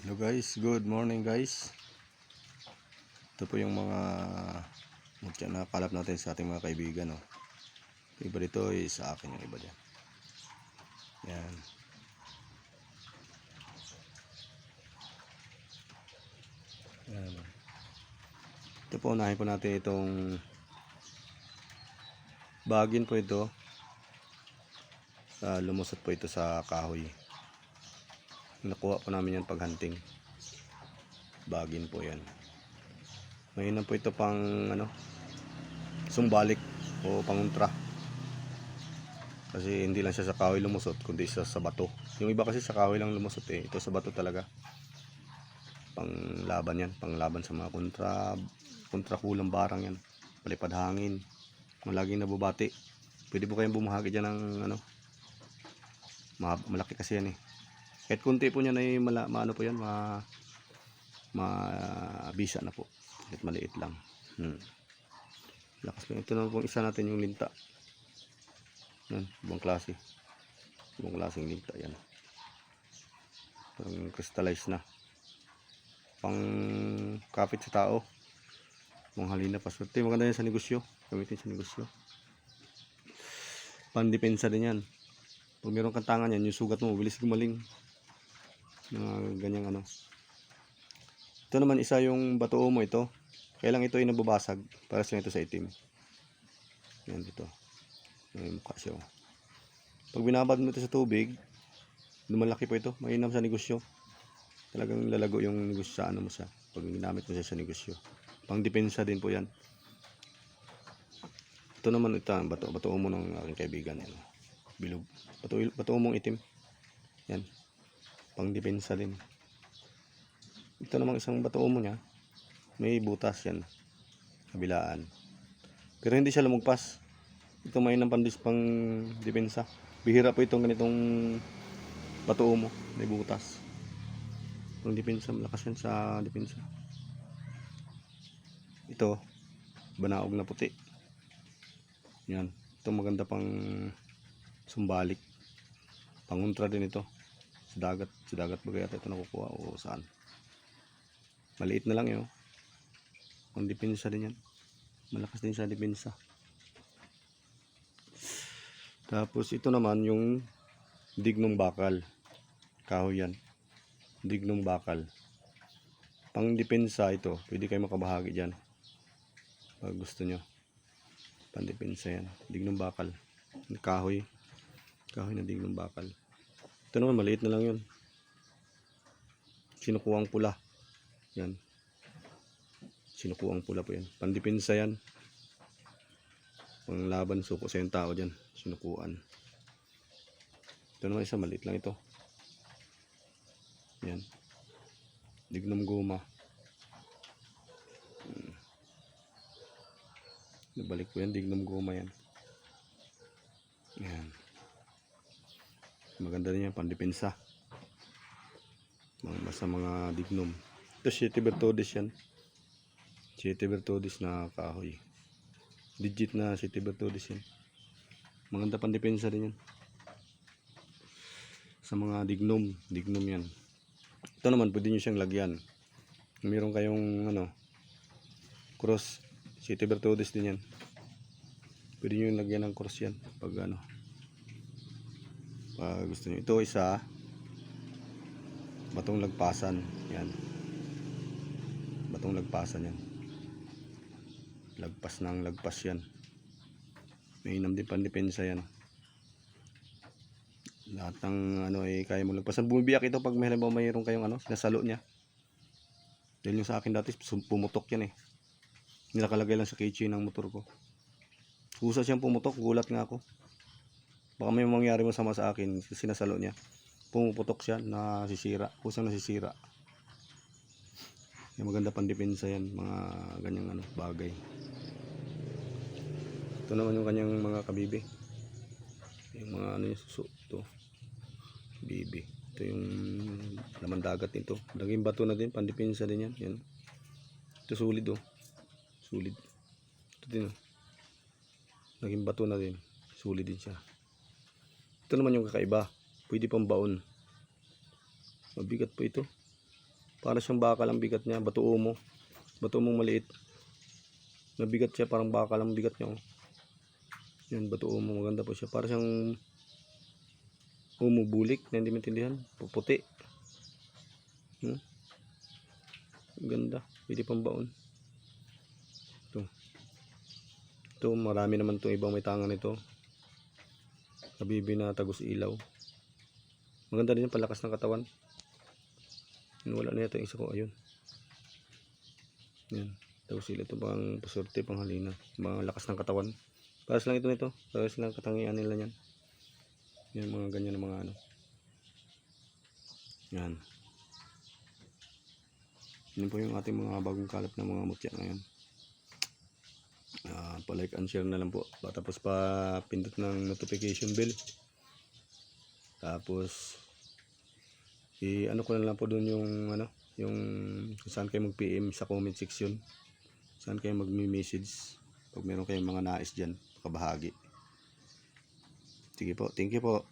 Hello guys, good morning guys. Ito po yung mga mutya na kalap natin sa ating mga kaibigan. Oh. Iba dito is sa akin yung iba dyan. Yan. Yan. Ito po, unahin po natin itong bagin po ito. Lumusot po ito sa kahoy. Nakuha po namin yan paghunting. Bagin po yan. Mahina po ito pang sumbalik o panguntra. Kasi hindi lang siya sa kahoy lumusot, kundi sa bato. Yung iba kasi sa kahoy lang lumusot eh. Ito sa bato talaga. Panglaban yan. Panglaban sa mga kontra kulang barang yan. Palipad hangin. Kung laging nabubati. Pwede po kayong bumahagi dyan ng malaki kasi yan eh. Kahit kunti po niyan ay maano po yan. Mabisa na po. Kahit maliit lang. Lakas lang. Ito na pong isa natin yung linta. Yan, ibang klase. Ibang klaseng linta yan. Parang crystallize na. Pang kapit sa tao. Mga halina pa. Swerte. Maganda yan sa negosyo. Gamitin sa negosyo. Pandepensa din yan. Pag mayroong kantangan yan, yung sugat mo, mabilis gumaling. Mga ganyang Ito naman isa yung bato mo ito. Kailang ito ay nababasag. Para sa ito sa itim. Yan dito. May mukha siya. Pag binabad mo ito sa tubig, lumalaki po ito. Mainam sa negosyo. Talagang lalago yung negosyo sa mo siya. Pag ginamit mo siya sa negosyo. Pang depensa din po yan. Ito naman ito. Bato mo ng aking kaibigan. Yan. Bilog. Bato mong itim. Yan. Pang depensa din. Ito namang isang bato mo niya. May butas yan. Kabilaan. Pero hindi siya lumagpas. Ito may ng pang depensa. Bihira po itong ganitong bato mo. May butas. Pang depensa. Malakas yan sa depensa. Ito. Banaog na puti. Yan. Ito maganda pang sumbalik. Panguntra din ito. Sa dagat ba kaya ito nakukuha o saan? Maliit na lang yun. Pang depensa din yan. Malakas din sa depensa. Tapos ito naman yung dignong bakal. Kahoy yan. Dignong bakal. Pang depensa ito. Pwede kayo makabahagi dyan. Pag gusto nyo. Pang depensa yan. Dignong bakal. Kahoy. Kahoy na dignong bakal. Ito naman maliit na lang yun. Sinukuang pula. Yan. Sinukuang pula po yan. Pandepensa yan. Panglaban suko sa yung tao dyan. Sinukuan. Ito naman isa maliit lang ito. Yan. Dignum goma. Nabalik po yan. Dignum goma yan. Yan. Maganda din yan. Pandepensa. Basta mga dignum. Ito Siete Bertodis yan. Siete Bertodis na kahoy. Legit na Siete Bertodis yan. Maganda pandepensa din yan. Sa mga dignum. Dignum yan. Ito naman pwede nyo siyang lagyan. Meron kayong cross. Siete Bertodis din yan. Pwede nyo lagyan ng cross yan. Pag pag gusto nyo. Ito isa. Batong lagpasan. Yan. Batong lagpasan yan. Lagpas ng lagpas yan. Mainam din pandepensa yan. Lahat ng ay kaya mo lagpasan. Bumibiyak ito pag mayroon kayong sinasalo niya. Dahil yung sa akin dati pumutok yan eh. Nilakalagay lang sa keychain ng motor ko. Kusa siyang pumutok. Gulat nga ako. Baka may mangyari masama sa akin. Sinasalo niya. Pumuputok siya. Nasisira. Kusang nasisira. Yung maganda pandepensa yan. Mga ganyang bagay. Ito naman yung kanyang mga kabibi. Yung mga yung suso. Ito. Bibi. Ito yung laman dagat nito. Naging bato na din. Pandepensa din yan. Yan. Ito sulit Sulit. Ito din Naging bato na din. Sulit din siya. Ito naman yung kakaiba. Pwede pang baon. Mabigat po ito. Para siyang bakal ang bigat niya, bato umo. Bato umong maliit. Mabigat siya, parang bakal ang bigat niya. Oh. Yan, bato umo, maganda po siya. Para siyang umubulik na hindi maintindihan. Puputi. Ganda. Pwede pang baon. Ito, marami naman itong ibang may tangan nito. Kabibi na tagos ilaw. Maganda din yung palakas ng katawan. Wala na yata yung isa ko. Ayun. Yan. Tagos ilaw. Ito pang pasurte, pang halina. Mga lakas ng katawan. Paras lang ito nito. Paras lang katangian nila yan. Yan, mga ganyan na mga ano. Yan. Yan po yung ating mga bagong kalap na mga mutya ngayon. Pa-like and share na lang po. Tapos pa pindot ng notification bell. Tapos ano ko na lang po doon yung ano, yung kung saan kayo mag-PM sa comment section. Saan kayo magme-message pag meron kayong mga nais diyan, pakabahagi. Sige po, thank you po.